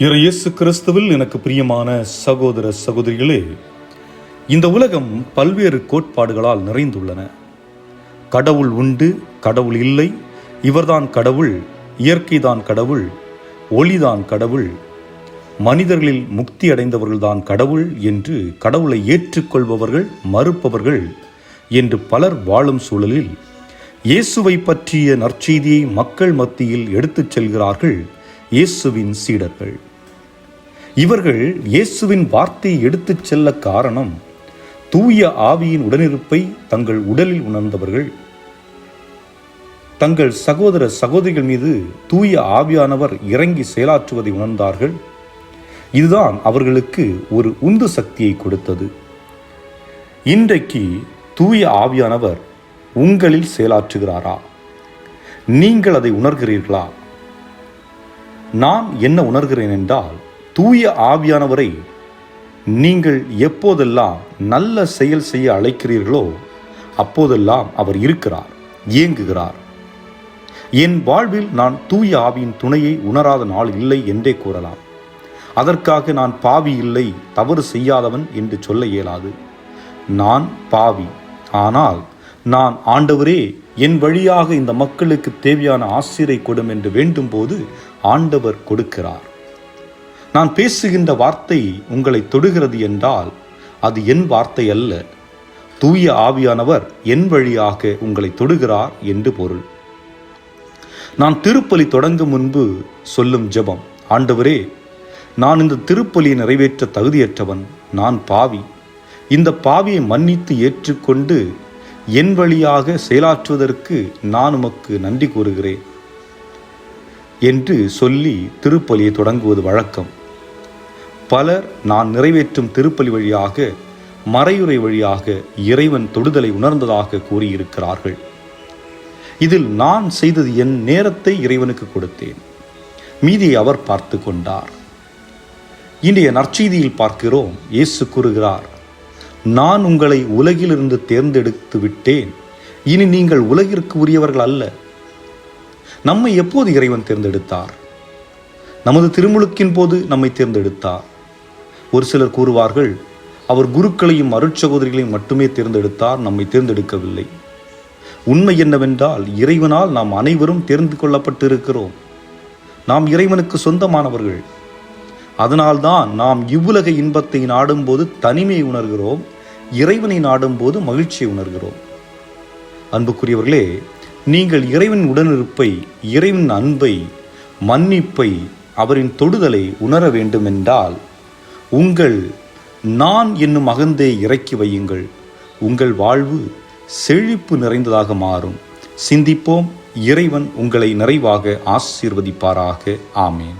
இயேசு கிறிஸ்துவில் எனக்கு பிரியமான சகோதர சகோதரிகளே, இந்த உலகம் பல்வேறு கோட்பாடுகளால் நிறைந்துள்ளன. கடவுள் உண்டு, கடவுள் இல்லை, இவர்தான் கடவுள், இயற்கைதான் கடவுள், ஒளிதான் கடவுள், மனிதர்களில் முக்தி அடைந்தவர்கள்தான் கடவுள் என்று கடவுளை ஏற்றுக்கொள்பவர்கள், மறுப்பவர்கள் என்று பலர் வாழும் சூழலில் இயேசுவை பற்றிய நற்செய்தியை மக்கள் மத்தியில் எடுத்துச் செல்கிறார்கள் இயேசுவின் சீடர்கள். இவர்கள் இயேசுவின் வார்த்தையை எடுத்துச் செல்ல காரணம், தூய ஆவியின் உடனிருப்பை தங்கள் உடலில் உணர்ந்தவர்கள். தங்கள் சகோதர சகோதரிகள் மீது தூய ஆவியானவர் இறங்கி செயலாற்றுவதை உணர்ந்தார்கள். இதுதான் அவர்களுக்கு ஒரு உந்து சக்தியை கொடுத்தது. இன்றைக்கு தூய ஆவியானவர் உங்களில் செயலாற்றுகிறாரா? நீங்கள் அதை உணர்கிறீர்களா? நான் என்ன உணர்கிறேன் என்றால், தூய ஆவியானவரை நீங்கள் எப்போதெல்லாம் நல்ல செயல் செய்ய அழைக்கிறீர்களோ அப்போதெல்லாம் அவர் இருக்கிறார், இயங்குகிறார். என் வாழ்வில் நான் தூய ஆவியின் துணையை உணராத நாள் இல்லை என்றே கூறலாம். அதற்காக நான் பாவி இல்லை, தவறு செய்யாதவன் என்று சொல்ல இயலாது. நான் பாவி, ஆனால் நான் ஆண்டவரே என் வழியாக இந்த மக்களுக்கு தேவையான ஆசிரை கொடும் என்று வேண்டும் போது ஆண்டவர் கொடுக்கிறார். நான் பேசுகின்ற வார்த்தை உங்களை தொடுகிறது என்றால் அது என் வார்த்தை அல்ல, தூய ஆவியானவர் என் வழியாக உங்களை தொடுகிறார் என்று பொருள். நான் திருப்பலி தொடங்கும் முன்பு சொல்லும் ஜெபம், ஆண்டவரே, நான் இந்த திருப்பலியை நிறைவேற்ற தகுதியற்றவன், நான் பாவி, இந்த பாவியை மன்னித்து ஏற்றுக்கொண்டு என் வழியாக செயலாற்றுவதற்கு நான் உமக்கு நன்றி கூறுகிறேன் என்று சொல்லி திருப்பலியை தொடங்குவது வழக்கம். பலர் நான் நிறைவேற்றும் திருப்பலி வழியாக, மறையுறை வழியாக இறைவன் தொடுதலை உணர்ந்ததாக கூறியிருக்கிறார்கள். இதில் நான் செய்தது என் நேரத்தை இறைவனுக்கு கொடுத்தேன், மீதியை அவர் பார்த்து கொண்டார். இன்றைய நற்செய்தியில் பார்க்கிறோம், இயேசு கூறுகிறார், நான் உங்களை உலகிலிருந்து தேர்ந்தெடுத்து விட்டேன், இனி நீங்கள் உலகிற்கு உரியவர்கள் அல்ல. நம்மை எப்போது இறைவன் தேர்ந்தெடுத்தார்? நமது திருமுழுக்கின் போது நம்மை தேர்ந்தெடுத்தார். ஒரு சிலர் கூறுவார்கள், அவர் குருக்களையும் அருட்சகோதரிகளையும் மட்டுமே தேர்ந்தெடுத்தார், நம்மை தேர்ந்தெடுக்கவில்லை. உண்மை என்னவென்றால், இறைவனால் நாம் அனைவரும் தேர்ந்து கொள்ளப்பட்டிருக்கிறோம். நாம் இறைவனுக்கு சொந்தமானவர்கள். அதனால்தான் நாம் இவ்வுலக இன்பத்தை நாடும்போது தனிமையை உணர்கிறோம், இறைவனை நாடும்போது மகிழ்ச்சியை உணர்கிறோம். அன்புக்குரியவர்களே, நீங்கள் இறைவன் உடனிருப்பை, இறைவன் அன்பை, மன்னிப்பை, அவரின் தொடுதலை உணர வேண்டுமென்றால் உங்கள் நான் என்னும் அகந்தை இறக்கி வையுங்கள். உங்கள் வாழ்வு செழிப்பு நிறைந்ததாக மாறும். சிந்திப்போம். இறைவன் உங்களை நிறைவாக ஆசீர்வதிப்பாராக. ஆமேன்.